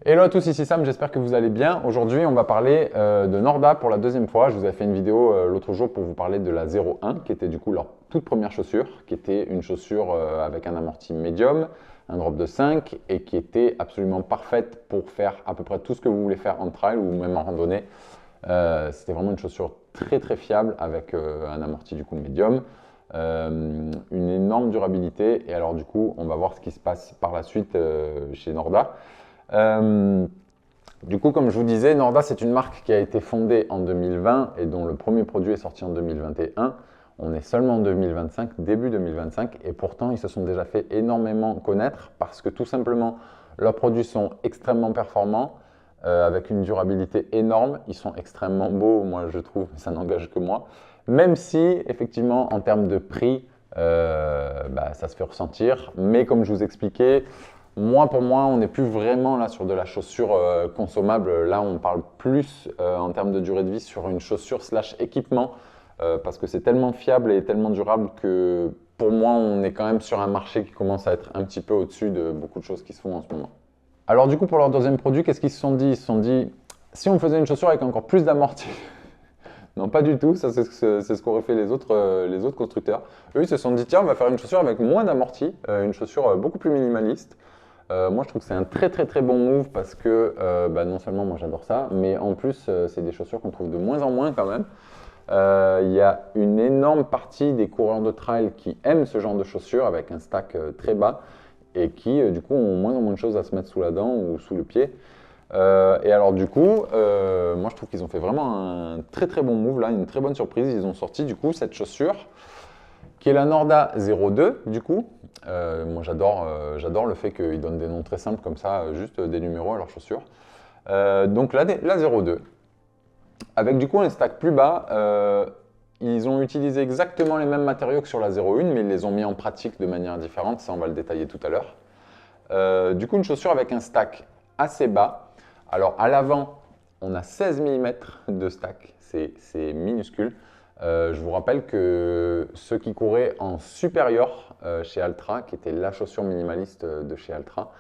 Hello à tous, ici Sam, j'espère que vous allez bien. Aujourd'hui, on va parler de Norda pour la deuxième fois. Je vous avais fait une vidéo l'autre jour pour vous parler de la 01, qui était du coup leur toute première chaussure, qui était une chaussure avec un amorti médium, un drop de 5 et qui était absolument parfaite pour faire à peu près tout ce que vous voulez faire en trail ou même en randonnée. C'était vraiment une chaussure très très fiable avec un amorti du coup médium. Une énorme durabilité et alors du coup on va voir ce qui se passe par la suite chez Norda. Euh, du coup, comme je vous disais, Norda, c'est une marque qui a été fondée en 2020 et dont le premier produit est sorti en 2021. On est seulement en 2025, début 2025, et pourtant, ils se sont déjà fait énormément connaître parce que tout simplement, leurs produits sont extrêmement performants, avec une durabilité énorme. Ils sont extrêmement beaux, moi je trouve, mais ça n'engage que moi. Même si, effectivement, en termes de prix, ça se fait ressentir. Mais comme je vous expliquais, pour moi, on n'est plus vraiment là sur de la chaussure consommable. Là, on parle plus en termes de durée de vie sur une chaussure slash équipement parce que c'est tellement fiable et tellement durable que pour moi, on est quand même sur un marché qui commence à être un petit peu au-dessus de beaucoup de choses qui se font en ce moment. Alors du coup, pour leur deuxième produit, qu'est-ce qu'ils se sont dit? Ils se sont dit, si on faisait une chaussure avec encore plus d'amorti. Non, pas du tout, ça c'est ce qu'auraient fait les autres constructeurs. Eux, ils se sont dit, tiens, on va faire une chaussure avec moins d'amorti, une chaussure beaucoup plus minimaliste. Moi, je trouve que c'est un très très très bon move parce que non seulement moi j'adore ça, mais en plus c'est des chaussures qu'on trouve de moins en moins quand même. Il y a une énorme partie des coureurs de trail qui aiment ce genre de chaussures avec un stack très bas et qui du coup ont moins en moins de choses à se mettre sous la dent ou sous le pied. Et alors du coup, moi je trouve qu'ils ont fait vraiment un très très bon move là, une très bonne surprise. Ils ont sorti du coup cette chaussure qui est la Norda 02 du coup. Moi j'adore le fait qu'ils donnent des noms très simples comme ça, juste des numéros à leurs chaussures. Donc la 02, avec du coup un stack plus bas, ils ont utilisé exactement les mêmes matériaux que sur la 01, mais ils les ont mis en pratique de manière différente, ça on va le détailler tout à l'heure. Du coup une chaussure avec un stack assez bas. Alors à l'avant, on a 16 mm de stack, c'est minuscule. Je vous rappelle que ceux qui couraient en supérieur chez Altra, qui était la chaussure minimaliste de chez Altra,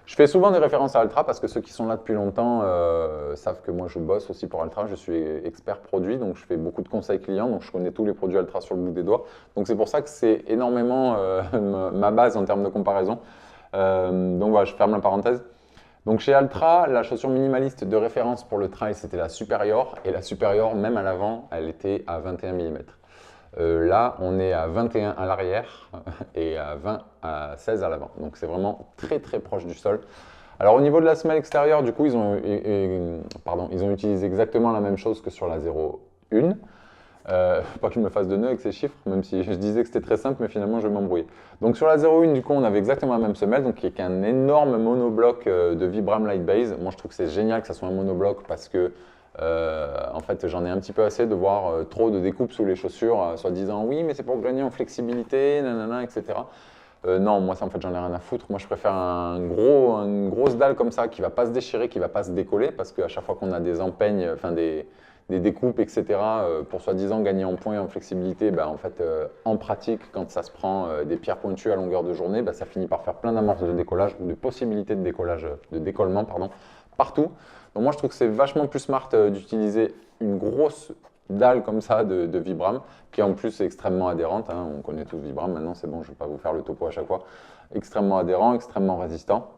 je fais souvent des références à Altra parce que ceux qui sont là depuis longtemps savent que moi je bosse aussi pour Altra, je suis expert produit, donc je fais beaucoup de conseils clients, donc je connais tous les produits Altra sur le bout des doigts. Donc c'est pour ça que c'est énormément ma base en termes de comparaison. Donc voilà, je ferme la parenthèse. Donc chez Altra, la chaussure minimaliste de référence pour le trail, c'était la Superior. Et la Superior, même à l'avant, elle était à 21 mm. Là, on est à 21 à l'arrière et à 16 à l'avant. Donc c'est vraiment très très proche du sol. Alors au niveau de la semelle extérieure, du coup, ils ont utilisé exactement la même chose que sur la 01. Faut pas que je me fasse de nœuds avec ces chiffres, même si je disais que c'était très simple, mais finalement je vais m'embrouiller. Donc sur la 01, du coup, on avait exactement la même semelle, donc qui est un énorme monobloc de Vibram Light Base. Moi, je trouve que c'est génial que ça soit un monobloc parce que, en fait, j'en ai un petit peu assez de voir trop de découpes sous les chaussures, soit disant oui, mais c'est pour gagner en flexibilité, nanana, etc. Non, moi, ça, en fait, j'en ai rien à foutre. Moi, je préfère une grosse dalle comme ça qui va pas se déchirer, qui va pas se décoller, parce qu'à chaque fois qu'on a des empeignes, enfin des découpes, etc., pour soi-disant gagner en points et en flexibilité, en fait, en pratique, quand ça se prend des pierres pointues à longueur de journée, ça finit par faire plein d'amorces de décollage ou de possibilités de décollage, de décollement, pardon, partout. Donc moi, je trouve que c'est vachement plus smart d'utiliser une grosse dalle comme ça de Vibram, qui en plus est extrêmement adhérente. Hein. On connaît tous Vibram, maintenant c'est bon, je ne vais pas vous faire le topo à chaque fois. Extrêmement adhérent, extrêmement résistant.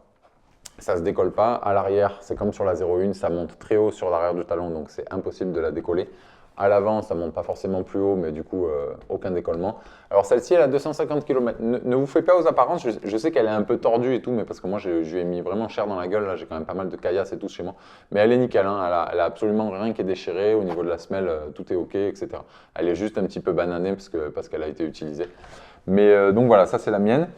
Ça ne se décolle pas. À l'arrière, c'est comme sur la 01, ça monte très haut sur l'arrière du talon, donc c'est impossible de la décoller. À l'avant, ça ne monte pas forcément plus haut, mais du coup, aucun décollement. Alors celle-ci, elle a 250 km. Ne vous faites pas aux apparences, je sais qu'elle est un peu tordue et tout, mais parce que moi, je lui ai mis vraiment cher dans la gueule, là, j'ai quand même pas mal de caillasse et tout chez moi. Mais elle est nickel, hein, elle a absolument rien qui est déchiré, au niveau de la semelle, tout est ok, etc. Elle est juste un petit peu bananée parce qu'elle a été utilisée. Mais donc voilà, ça c'est la mienne.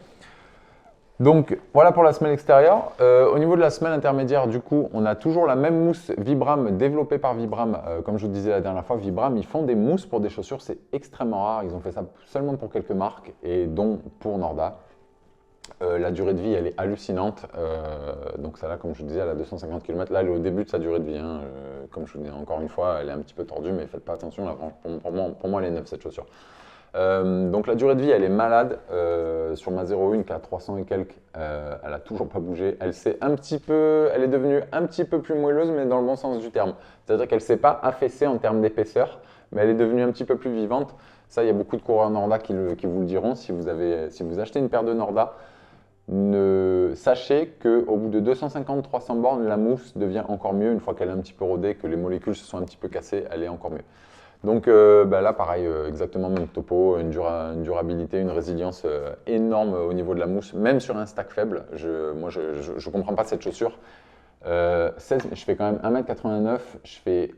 Donc voilà pour la semelle extérieure. Au niveau de la semelle intermédiaire, du coup, on a toujours la même mousse Vibram développée par Vibram. Comme je vous disais la dernière fois, Vibram, ils font des mousses pour des chaussures, c'est extrêmement rare. Ils ont fait ça seulement pour quelques marques et dont pour Norda. La durée de vie, elle est hallucinante. Donc celle-là, comme je vous disais, elle a 250 km. Là, elle est au début de sa durée de vie. Hein. Comme je vous dis encore une fois, elle est un petit peu tordue, mais faites pas attention. Là, pour moi, elle est neuve cette chaussure. Donc la durée de vie, elle est malade. Sur ma 01 qui a 300 et quelques, elle a toujours pas bougé. Elle est devenue un petit peu plus moelleuse, mais dans le bon sens du terme. C'est-à-dire qu'elle ne s'est pas affaissée en termes d'épaisseur, mais elle est devenue un petit peu plus vivante. Ça, il y a beaucoup de coureurs Norda qui vous le diront. Si vous achetez une paire de Norda, sachez qu'au bout de 250-300 bornes, la mousse devient encore mieux une fois qu'elle est un petit peu rodée, que les molécules se sont un petit peu cassées, elle est encore mieux. Donc là, pareil, exactement même topo, une durabilité, une résilience énorme au niveau de la mousse, même sur un stack faible. Moi, je ne comprends pas cette chaussure. Je fais quand même 1m89, je fais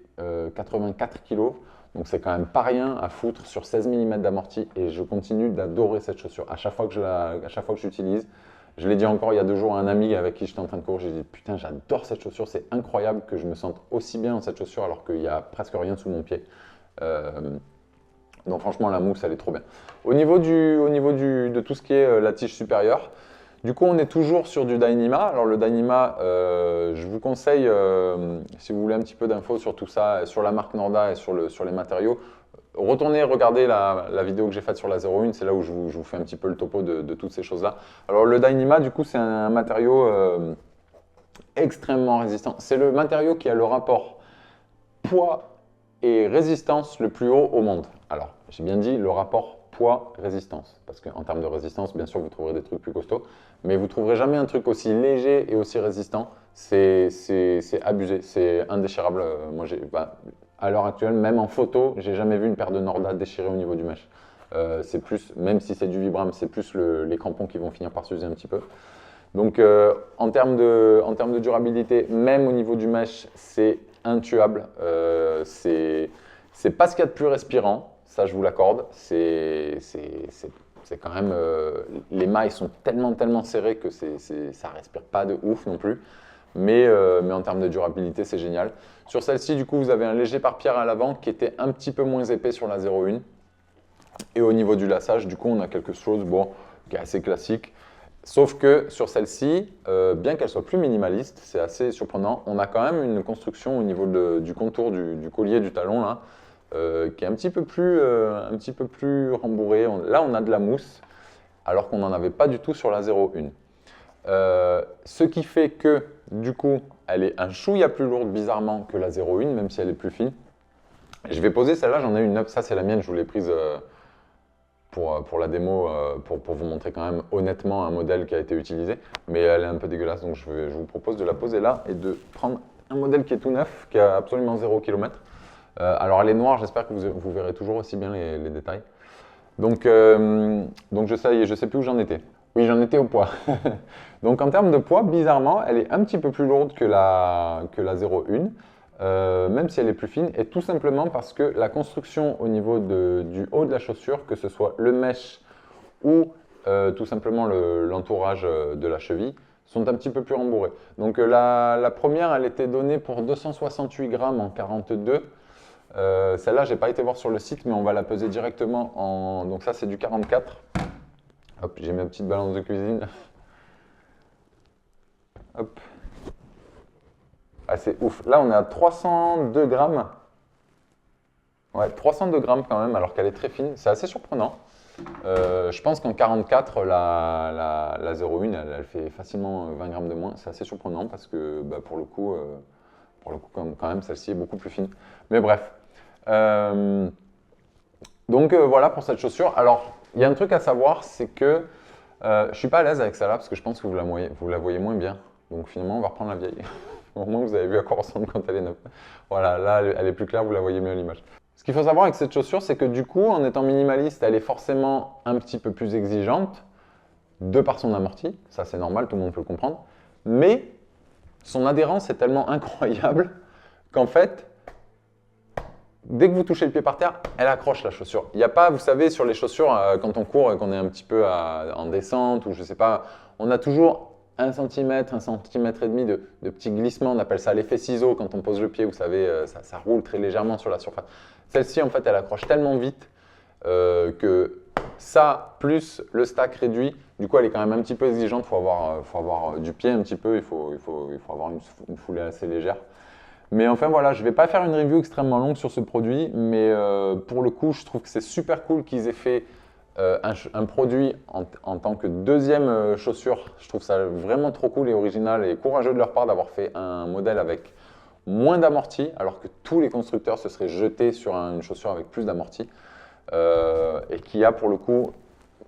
84 kg, donc c'est quand même pas rien à foutre sur 16 mm d'amorti et je continue d'adorer cette chaussure. À chaque fois que je l'utilise, je l'ai dit encore il y a 2 jours à un ami avec qui j'étais en train de courir, j'ai dit putain j'adore cette chaussure, c'est incroyable que je me sente aussi bien dans cette chaussure alors qu'il n'y a presque rien sous mon pied. Donc franchement la mousse elle est trop bien. Au niveau de tout ce qui est la tige supérieure, du coup on est toujours sur du Dyneema. Alors le Dyneema, je vous conseille, si vous voulez un petit peu d'infos sur tout ça, sur la marque Norda et sur les matériaux, retournez regarder la vidéo que j'ai faite sur la 01, c'est là où je vous fais un petit peu le topo de toutes ces choses là. Alors le Dyneema du coup c'est un matériau extrêmement résistant. C'est le matériau qui a le rapport poids et résistance le plus haut au monde. Alors, j'ai bien dit le rapport poids-résistance, parce qu'en termes de résistance, bien sûr, vous trouverez des trucs plus costauds, mais vous ne trouverez jamais un truc aussi léger et aussi résistant. C'est abusé, c'est indéchirable. Moi, à l'heure actuelle, même en photo, j'ai jamais vu une paire de Norda déchirée au niveau du mesh. C'est plus, même si c'est du Vibram, c'est plus les crampons qui vont finir par s'user un petit peu. Donc, en termes de durabilité, même au niveau du mesh, c'est intuable. C'est pas ce qu'il y a de plus respirant, ça je vous l'accorde. C'est quand même. Les mailles sont tellement serrées que ça respire pas de ouf non plus. Mais en termes de durabilité, c'est génial. Sur celle-ci, du coup, vous avez un léger pare-pierre à l'avant qui était un petit peu moins épais sur la 01. Et au niveau du lassage, du coup, on a quelque chose qui est assez classique. Sauf que sur celle-ci, bien qu'elle soit plus minimaliste, c'est assez surprenant, on a quand même une construction au niveau du contour du collier du talon là, qui est un petit peu plus rembourré. Là, on a de la mousse, alors qu'on n'en avait pas du tout sur la 01. Ce qui fait que, du coup, elle est un chouïa plus lourde bizarrement que la 01, même si elle est plus fine. Je vais poser celle-là, j'en ai une neuve, ça c'est la mienne, je vous l'ai prise pour la démo, pour vous montrer quand même honnêtement un modèle qui a été utilisé, mais elle est un peu dégueulasse, donc je vous propose de la poser là et de prendre un modèle qui est tout neuf, qui a absolument 0 km. Alors elle est noire, j'espère que vous verrez toujours aussi bien les détails. Donc je sais plus où j'en étais. Oui, j'en étais au poids. Donc en termes de poids, bizarrement, elle est un petit peu plus lourde que la 01. Même si elle est plus fine, et tout simplement parce que la construction au niveau du haut de la chaussure, que ce soit le mesh ou tout simplement l'entourage de la cheville, sont un petit peu plus rembourrés. Donc la première, elle était donnée pour 268 grammes en 42. Celle-là, je n'ai pas été voir sur le site, mais on va la peser directement en... Donc ça, c'est du 44. Hop, j'ai ma petite balance de cuisine. Hop. Ah, c'est ouf. Là, on est à 302 grammes. Ouais, 302 grammes quand même, alors qu'elle est très fine. C'est assez surprenant. Je pense qu'en 44, la 01, elle fait facilement 20 grammes de moins. C'est assez surprenant parce que pour le coup quand même, celle-ci est beaucoup plus fine. Mais bref. Donc voilà pour cette chaussure. Alors, il y a un truc à savoir, c'est que je ne suis pas à l'aise avec celle-là parce que je pense que vous la voyez moins bien. Donc finalement, on va reprendre la vieille. Au moins, vous avez vu à quoi ressemble quand elle est neuve. Voilà, là, elle est plus claire, vous la voyez mieux à l'image. Ce qu'il faut savoir avec cette chaussure, c'est que du coup, en étant minimaliste, elle est forcément un petit peu plus exigeante de par son amorti. Ça, c'est normal, tout le monde peut le comprendre. Mais son adhérence est tellement incroyable qu'en fait, dès que vous touchez le pied par terre, elle accroche la chaussure. Il n'y a pas, vous savez, sur les chaussures, quand on court et qu'on est un petit peu en descente ou je sais pas, on a toujours 1 cm, 1 cm et demi de petits glissements. On appelle ça l'effet ciseau quand on pose le pied, vous savez, ça roule très légèrement sur la surface. Celle-ci, en fait, elle accroche tellement vite que ça, plus le stack réduit, du coup, elle est quand même un petit peu exigeante. Il faut avoir du pied un petit peu, il faut avoir une foulée assez légère. Mais enfin voilà, je ne vais pas faire une review extrêmement longue sur ce produit, mais pour le coup, je trouve que c'est super cool qu'ils aient fait un produit en tant que deuxième chaussure. Je trouve ça vraiment trop cool et original et courageux de leur part d'avoir fait un modèle avec moins d'amorti, alors que tous les constructeurs se seraient jetés sur une chaussure avec plus d'amorti. Et qui a pour le coup,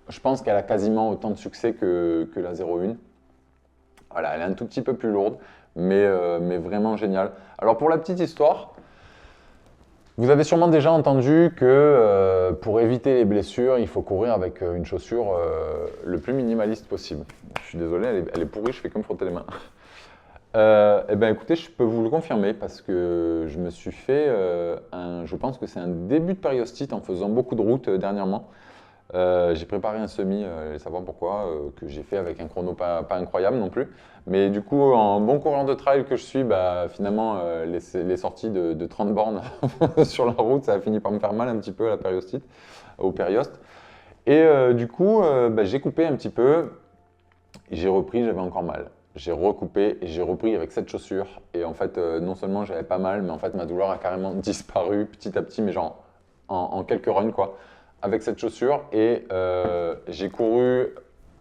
je pense qu'elle a quasiment autant de succès que la 01. Voilà, elle est un tout petit peu plus lourde, mais vraiment géniale. Alors pour la petite histoire, vous avez sûrement déjà entendu que pour éviter les blessures, il faut courir avec une chaussure le plus minimaliste possible. Je suis désolé, elle est pourrie, je fais comme frotter les mains. Eh bien écoutez, je peux vous le confirmer parce que je me suis fait je pense que c'est un début de périostite en faisant beaucoup de routes dernièrement. J'ai préparé un semi, allez savoir pourquoi, que j'ai fait avec un chrono pas incroyable non plus. Mais du coup, en bon coureur de trail que je suis, bah, finalement, les sorties de 30 bornes sur la route, ça a fini par me faire mal un petit peu à la périostite, au périoste. Et du coup, bah, j'ai coupé un petit peu, j'ai repris, j'avais encore mal. J'ai recoupé et j'ai repris avec cette chaussure. Et en fait, non seulement j'avais pas mal, mais en fait, ma douleur a carrément disparu petit à petit, mais genre en quelques runs, quoi, avec cette chaussure. Et j'ai couru,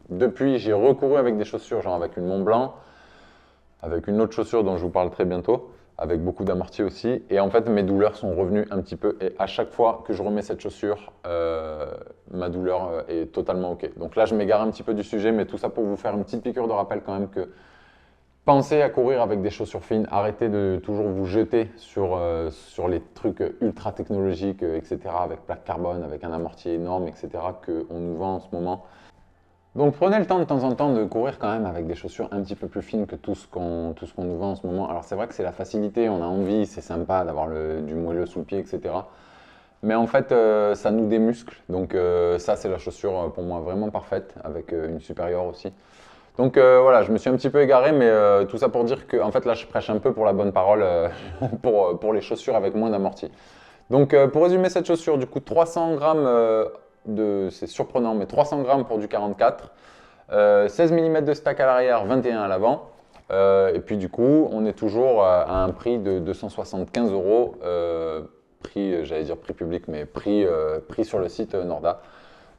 depuis, j'ai recouru avec des chaussures, genre avec une Mont Blanc, avec une autre chaussure dont je vous parle très bientôt, avec beaucoup d'amorti aussi. Et en fait, mes douleurs sont revenues un petit peu. Et à chaque fois que je remets cette chaussure, ma douleur est totalement OK. Donc là, je m'égare un petit peu du sujet, mais tout ça pour vous faire une petite piqûre de rappel quand même que pensez à courir avec des chaussures fines. Arrêtez de toujours vous jeter sur les trucs ultra technologiques, etc., avec plaque carbone, avec un amorti énorme, etc., qu'on nous vend en ce moment. Donc prenez le temps de temps en temps de courir quand même avec des chaussures un petit peu plus fines que tout ce qu'on nous vend en ce moment. Alors c'est vrai que c'est la facilité, on a envie, c'est sympa d'avoir du moelleux sous le pied, etc. Mais en fait, ça nous démuscle. Donc ça, c'est la chaussure pour moi vraiment parfaite, avec une supérieure aussi. Donc voilà, je me suis un petit peu égaré, mais tout ça pour dire que en fait là, je prêche un peu pour la bonne parole pour les chaussures avec moins d'amorti. Donc pour résumer cette chaussure, du coup 300 grammes c'est surprenant, mais 300 grammes pour du 44, 16 mm de stack à l'arrière, 21 à l'avant. Et puis du coup, on est toujours à un prix de 275 euros, prix, j'allais dire prix public, mais prix sur le site Norda.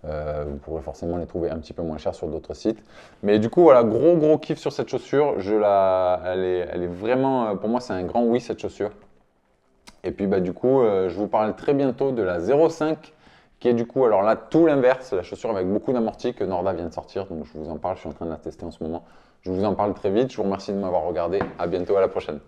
Vous pourrez forcément les trouver un petit peu moins chers sur d'autres sites. Mais du coup, voilà, gros kiff sur cette chaussure. Elle est vraiment, pour moi, c'est un grand oui cette chaussure. Et puis bah, du coup, je vous parle très bientôt de la 05 qui est du coup, alors là, tout l'inverse, la chaussure avec beaucoup d'amorti que Norda vient de sortir. Donc je vous en parle, je suis en train de la tester en ce moment. Je vous en parle très vite. Je vous remercie de m'avoir regardé. À bientôt, à la prochaine.